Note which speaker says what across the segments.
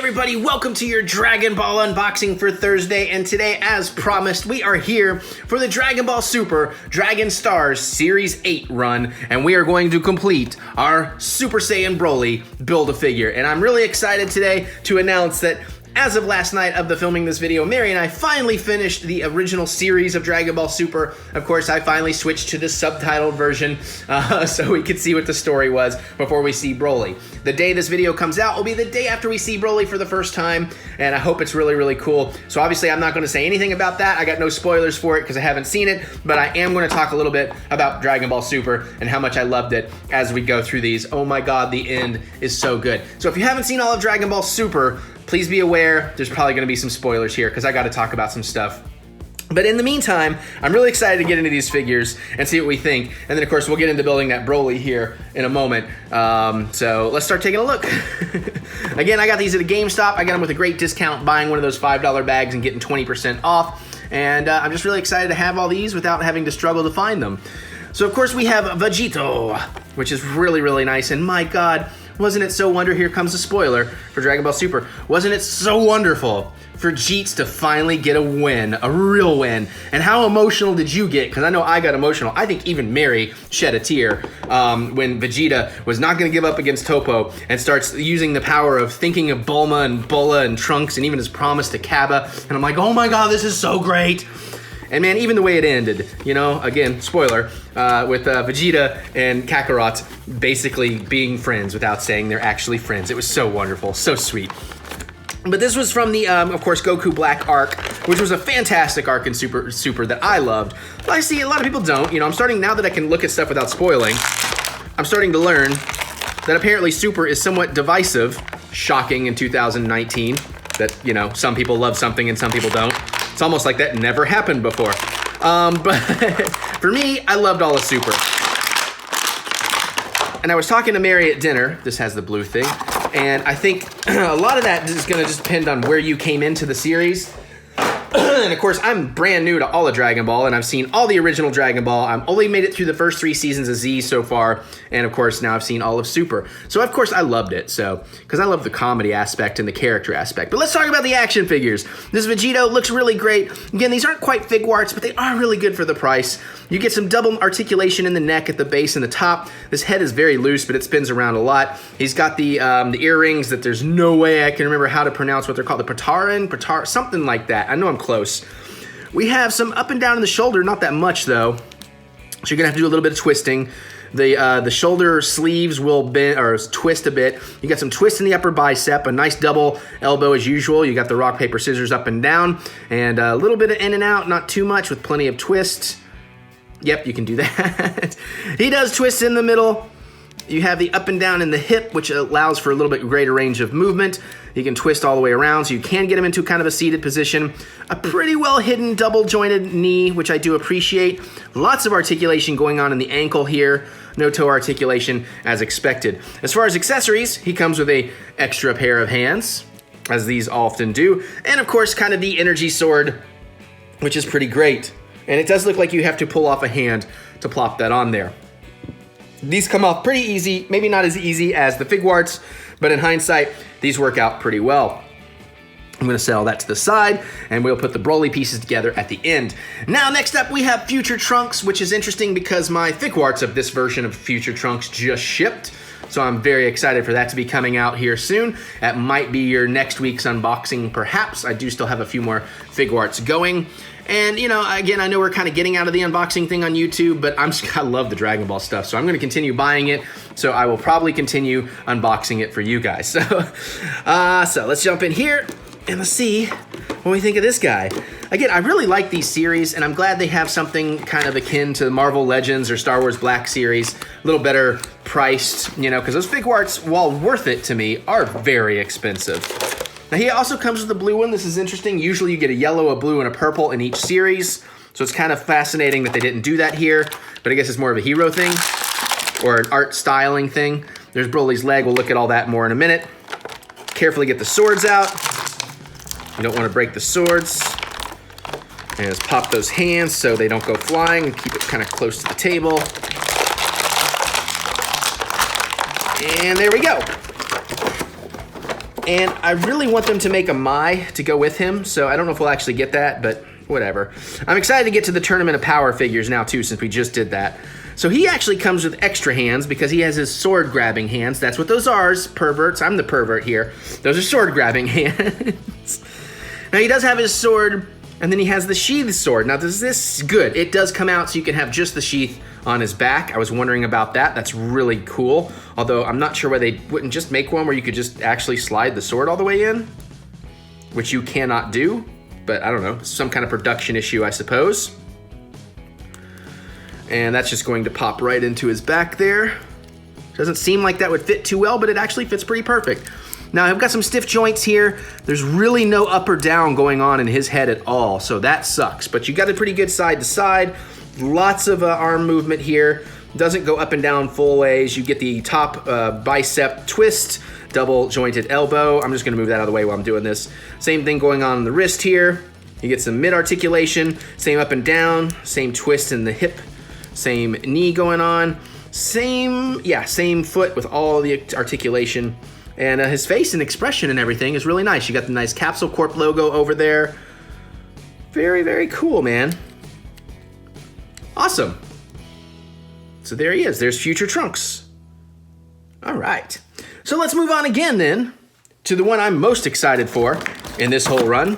Speaker 1: everybody, welcome to your Dragon Ball unboxing for Thursday, and today, as promised, we are here for the Dragon Ball Super Dragon Stars Series 8 run, and we are going to complete our Super Saiyan Broly Build-A-Figure, and I'm really excited today to announce that as of last night of the filming this video, Mary and I finally finished the original series of Dragon Ball Super. Of course, I finally switched to the subtitled version so we could see what the story was before we see Broly. The day this video comes out will be the day after we see Broly for the first time, and I hope it's really, really cool. So obviously, I'm not going to say anything about that. I got no spoilers for it because I haven't seen it, but I am going to talk a little bit about Dragon Ball Super and how much I loved it as we go through these. Oh my god, the end is so good. So if you haven't seen all of Dragon Ball Super, please be aware, there's probably going to be some spoilers here because I got to talk about some stuff. But in the meantime, I'm really excited to get into these figures and see what we think. And then, of course, we'll get into building that Broly here in a moment. So let's start taking a look. Again, I got these at a GameStop. I got them with a great discount, buying one of those $5 bags and getting 20% off. And I'm just really excited to have all these without having to struggle to find them. So, of course, we have Vegito, which is really, really nice. And my god, wasn't it so wonderful? Here comes a spoiler for Dragon Ball Super. Wasn't it so wonderful for Jeets to finally get a win, a real win? And how emotional did you get? Because I know I got emotional. I think even Mary shed a tear when Vegeta was not going to give up against Toppo and starts using the power of thinking of Bulma and Bulla and Trunks and even his promise to Kaba. And I'm like, oh my god, this is so great. And man, even the way it ended, you know, again, spoiler, with Vegeta and Kakarot basically being friends without saying they're actually friends. It was so wonderful, so sweet. But this was from the, of course, Goku Black arc, which was a fantastic arc in Super that I loved. But I see a lot of people don't. You know, I'm starting, now that I can look at stuff without spoiling, I'm starting to learn that apparently Super is somewhat divisive, shocking in 2019, that, you know, some people love something and some people don't. It's almost like that never happened before. But for me, I loved all of Super. And I was talking to Mary at dinner. This has the blue thing. And I think a lot of that is going to just depend on where you came into the series. And of course, I'm brand new to all of Dragon Ball, and I've seen all the original Dragon Ball. I've only made it through the first 3 seasons of Z so far, and of course, now I've seen all of Super. So of course, I loved it, because I love the comedy aspect and the character aspect. But let's talk about the action figures. This Vegito looks really great. Again, these aren't quite fig arts, but they are really good for the price. You get some double articulation in the neck at the base and the top. This head is very loose, but it spins around a lot. He's got the earrings that there's no way I can remember how to pronounce what they're called. The Patar, something like that. I know I'm close. We have some up and down in the shoulder, not that much though. So you're gonna have to do a little bit of twisting. The shoulder sleeves will bend or twist a bit. You got some twist in the upper bicep, a nice double elbow as usual. You got the rock, paper, scissors up and down, and a little bit of in and out, not too much, with plenty of twist. Yep, you can do that. He does twist in the middle. You have the up and down in the hip, which allows for a little bit greater range of movement. You can twist all the way around, so you can get him into kind of a seated position. A pretty well hidden double jointed knee, which I do appreciate. Lots of articulation going on in the ankle here. No toe articulation as expected. As far as accessories, he comes with a extra pair of hands, as these often do. And of course, kind of the energy sword, which is pretty great. And it does look like you have to pull off a hand to plop that on there. These come off pretty easy, maybe not as easy as the fig arts, but in hindsight, these work out pretty well. I'm gonna set all that to the side, and we'll put the Broly pieces together at the end. Now, next up, we have Future Trunks, which is interesting because my fig arts of this version of Future Trunks just shipped. So I'm very excited for that to be coming out here soon. That might be your next week's unboxing, perhaps. I do still have a few more fig arts going. And, you know, again, I know we're kind of getting out of the unboxing thing on YouTube, but I love the Dragon Ball stuff, so I'm going to continue buying it. So I will probably continue unboxing it for you guys. So let's jump in here and let's see what we think of this guy. Again, I really like these series, and I'm glad they have something kind of akin to Marvel Legends or Star Wars Black series, a little better priced, you know, because those fig arts, while worth it to me, are very expensive. Now, he also comes with the blue one. This is interesting. Usually you get a yellow, a blue, and a purple in each series. So it's kind of fascinating that they didn't do that here. But I guess it's more of a hero thing or an art styling thing. There's Broly's leg. We'll look at all that more in a minute. Carefully get the swords out. You don't want to break the swords. And just pop those hands so they don't go flying. And keep it kind of close to the table. And there we go. And I really want them to make a Mai to go with him, so I don't know if we'll actually get that, but whatever. I'm excited to get to the Tournament of Power figures now too, since we just did that. So he actually comes with extra hands because he has his sword grabbing hands. That's what those are, perverts. I'm the pervert here. Those are sword grabbing hands. Now he does have his sword, and then he has the sheathed sword. Now does this, good. It does come out so you can have just the sheath on his back. I was wondering about that. That's really cool. Although I'm not sure why they wouldn't just make one where you could just actually slide the sword all the way in, which you cannot do, but I don't know, some kind of production issue, I suppose. And that's just going to pop right into his back there. Doesn't seem like that would fit too well, but it actually fits pretty perfect. Now I've got some stiff joints here. There's really no up or down going on in his head at all, so that sucks. But you got a pretty good side to side. Lots of arm movement here. Doesn't go up and down full ways. You get the top bicep twist, double jointed elbow. I'm just gonna move that out of the way while I'm doing this. Same thing going on in the wrist here. You get some mid articulation, same up and down, same twist in the hip, same knee going on, same foot with all the articulation. And his face and expression and everything is really nice. You got the nice Capsule Corp logo over there. Very, very cool, man. Awesome. So there he is. There's future Trunks. All right. So let's move on again then to the one I'm most excited for in this whole run.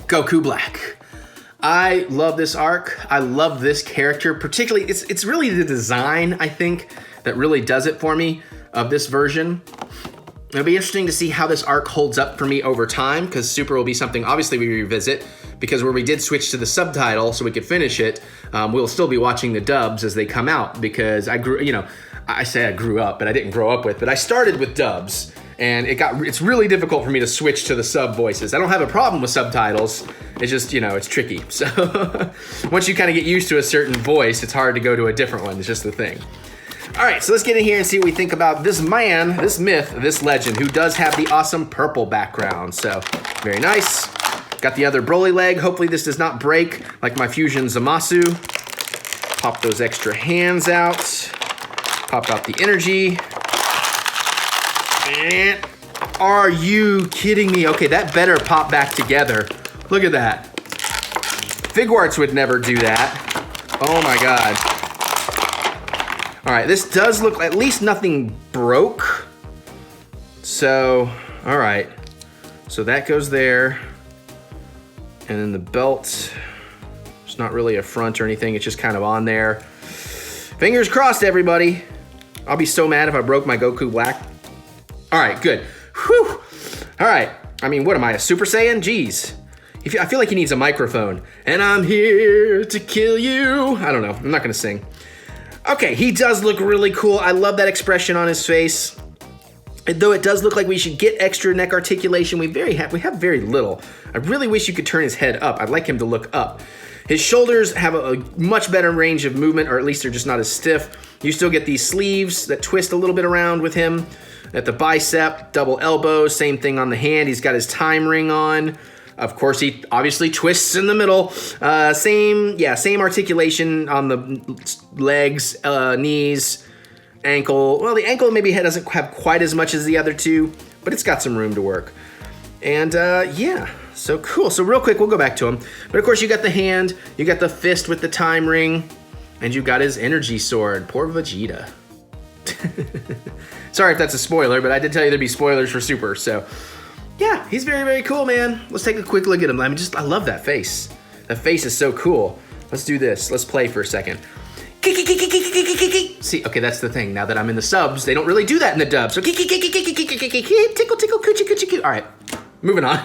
Speaker 1: Goku Black. I love this arc. I love this character. Particularly, it's really the design, I think, that really does it for me of this version. It'll be interesting to see how this arc holds up for me over time, because Super will be something obviously we revisit, because where we did switch to the subtitle so we could finish it, we'll still be watching the dubs as they come out, because I grew, I say I grew up, but I didn't grow up with, but I started with dubs, and it's really difficult for me to switch to the sub voices. I don't have a problem with subtitles, it's just, it's tricky. So once you kind of get used to a certain voice, it's hard to go to a different one, it's just the thing. All right, so let's get in here and see what we think about this man, this myth, this legend, who does have the awesome purple background. So, very nice. Got the other Broly leg. Hopefully this does not break like my Fusion Zamasu. Pop those extra hands out. Pop out the energy. And are you kidding me? Okay, that better pop back together. Look at that. Figuarts would never do that. Oh my God. All right, this does look, at least nothing broke. So, all right. So that goes there. And then the belt, it's not really a front or anything. It's just kind of on there. Fingers crossed, everybody. I'll be so mad if I broke my Goku Black. All right, good. Whew. All right. I mean, what am I, a Super Saiyan? Jeez. I feel like he needs a microphone. And I'm here to kill you. I don't know. I'm not going to sing. Okay, he does look really cool. I love that expression on his face. Though it does look like we should get extra neck articulation, we have very little. I really wish you could turn his head up. I'd like him to look up. His shoulders have a much better range of movement, or at least they're just not as stiff. You still get these sleeves that twist a little bit around with him. At the bicep, double elbow, same thing on the hand. He's got his time ring on. Of course, he obviously twists in the middle. Same articulation on the legs, knees, ankle. Well, the ankle maybe doesn't have quite as much as the other two, but it's got some room to work. And yeah, so cool. So real quick, we'll go back to him. But of course, you got the hand, you got the fist with the time ring, and you got his energy sword. Poor Vegeta. Sorry if that's a spoiler, but I did tell you there'd be spoilers for Super, so. Yeah, he's very, very cool, man. Let's take a quick look at him. I love that face. That face is so cool. Let's do this. Let's play for a second. See, okay, that's the thing. Now that I'm in the subs, they don't really do that in the dub. So tickle, tickle, coochie, coochie, coo. All right, moving on.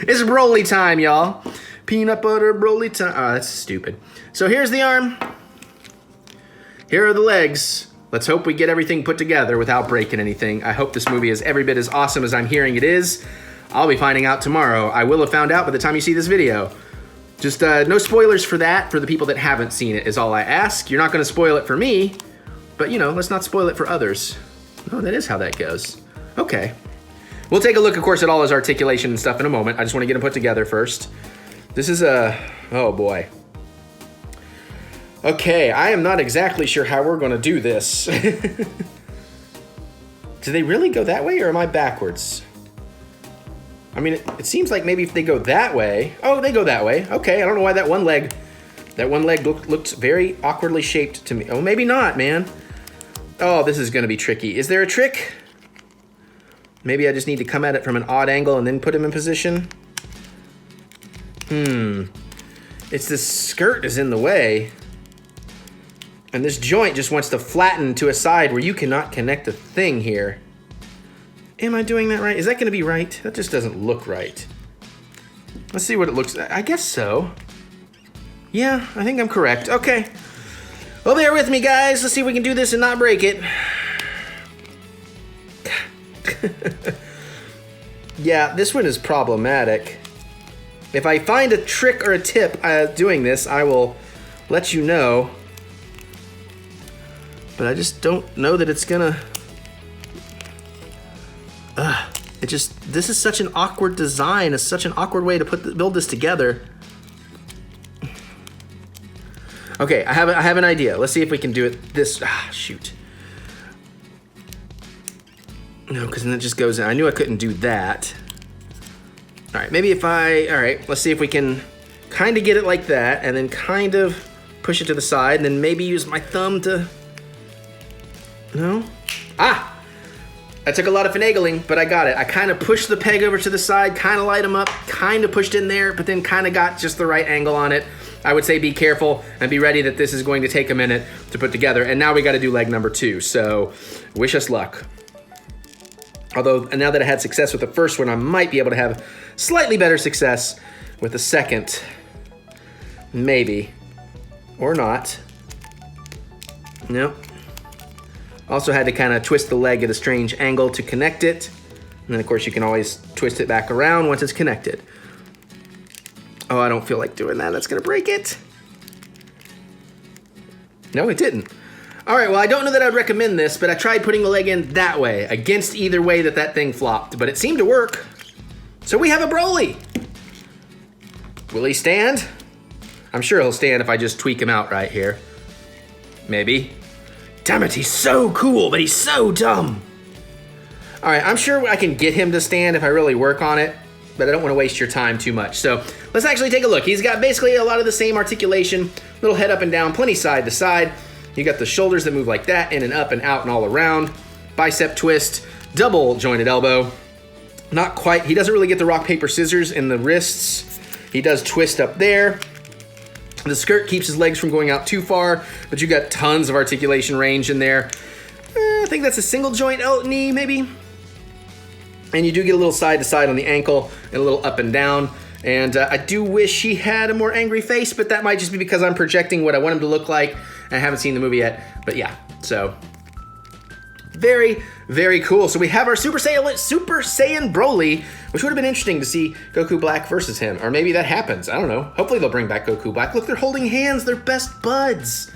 Speaker 1: It's Broly time, y'all. Peanut butter Broly time. Oh, that's stupid. So here's the arm. Here are the legs. Let's hope we get everything put together without breaking anything. I hope this movie is every bit as awesome as I'm hearing it is. I'll be finding out tomorrow. I will have found out by the time you see this video. Just no spoilers for that, for the people that haven't seen it, is all I ask. You're not gonna spoil it for me, but let's not spoil it for others. Oh, that is how that goes. Okay. We'll take a look, of course, at all his articulation and stuff in a moment. I just wanna get him put together first. This is oh boy. Okay, I am not exactly sure how we're gonna do this. Do they really go that way, or am I backwards? I mean, it seems like maybe if they go that way. Oh, they go that way. Okay, I don't know why that one leg looked very awkwardly shaped to me. Oh, maybe not, man. Oh, this is gonna be tricky. Is there a trick? Maybe I just need to come at it from an odd angle and then put him in position. It's this skirt is in the way. And this joint just wants to flatten to a side where you cannot connect a thing here. Am I doing that right? Is that gonna be right? That just doesn't look right. Let's see what it looks like. I guess so. Yeah, I think I'm correct. Okay. Well, bear with me, guys. Let's see if we can do this and not break it. Yeah, this one is problematic. If I find a trick or a tip doing this, I will let you know. But I just don't know that it's gonna... this is such an awkward design. It's such an awkward way to build this together. Okay, I have an idea. Let's see if we can do it this... shoot. No, because then it just goes in. I knew I couldn't do that. All right, maybe if I... All right, let's see if we can kind of get it like that and then kind of push it to the side and then maybe use my thumb to... No? I took a lot of finagling, but I got it. I kind of pushed the peg over to the side, kind of light them up, kind of pushed in there, but then kind of got just the right angle on it. I would say be careful and be ready that this is going to take a minute to put together. And now we got to do leg number 2, so wish us luck. Although, now that I had success with the first one, I might be able to have slightly better success with the second. Maybe. Or not. Nope. Also had to kind of twist the leg at a strange angle to connect it. And then, of course, you can always twist it back around once it's connected. Oh, I don't feel like doing that. That's going to break it. No, it didn't. All right, well, I don't know that I'd recommend this, but I tried putting the leg in that way, against either way that thing flopped, but it seemed to work. So we have a Broly. Will he stand? I'm sure he'll stand if I just tweak him out right here. Maybe. Damn it, he's so cool, but he's so dumb. All right, I'm sure I can get him to stand if I really work on it, but I don't want to waste your time too much. So let's actually take a look. He's got basically a lot of the same articulation, little head up and down, plenty side to side. You got the shoulders that move like that, in and up and out and all around. Bicep twist, double jointed elbow. Not quite, he doesn't really get the rock, paper, scissors in the wrists. He does twist up there. The skirt keeps his legs from going out too far, but you got tons of articulation range in there. I think that's a single joint knee, maybe. And you do get a little side to side on the ankle and a little up and down. And I do wish he had a more angry face, but that might just be because I'm projecting what I want him to look like. I haven't seen the movie yet, but yeah, so very, very cool. So we have our Super Saiyan Broly, which would have been interesting to see Goku Black versus him, or maybe that happens. I don't know. Hopefully they'll bring back Goku Black. Look, they're holding hands. They're best buds.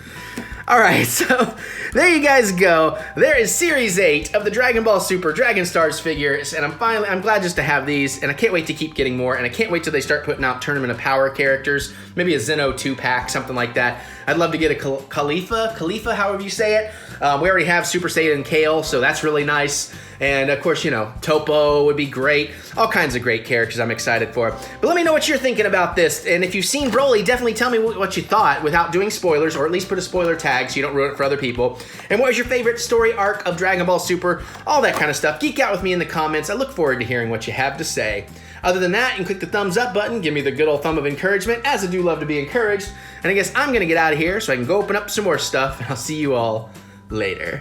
Speaker 1: All right, so there you guys go. There is Series 8 of the Dragon Ball Super Dragon Stars figures, and I'm glad just to have these, and I can't wait to keep getting more, and I can't wait till they start putting out Tournament of Power characters, maybe a Zeno 2-pack, something like that. I'd love to get a Khalifa, however you say it. We already have Super Saiyan Kale, so that's really nice. And of course, you know, Topo would be great. All kinds of great characters I'm excited for. But let me know what you're thinking about this. And if you've seen Broly, definitely tell me what you thought without doing spoilers, or at least put a spoiler tag so you don't ruin it for other people. And what was your favorite story arc of Dragon Ball Super? All that kind of stuff. Geek out with me in the comments. I look forward to hearing what you have to say. Other than that, you can click the thumbs up button. Give me the good old thumb of encouragement, as I do love to be encouraged. And I guess I'm going to get out of here so I can go open up some more stuff. And I'll see you all later.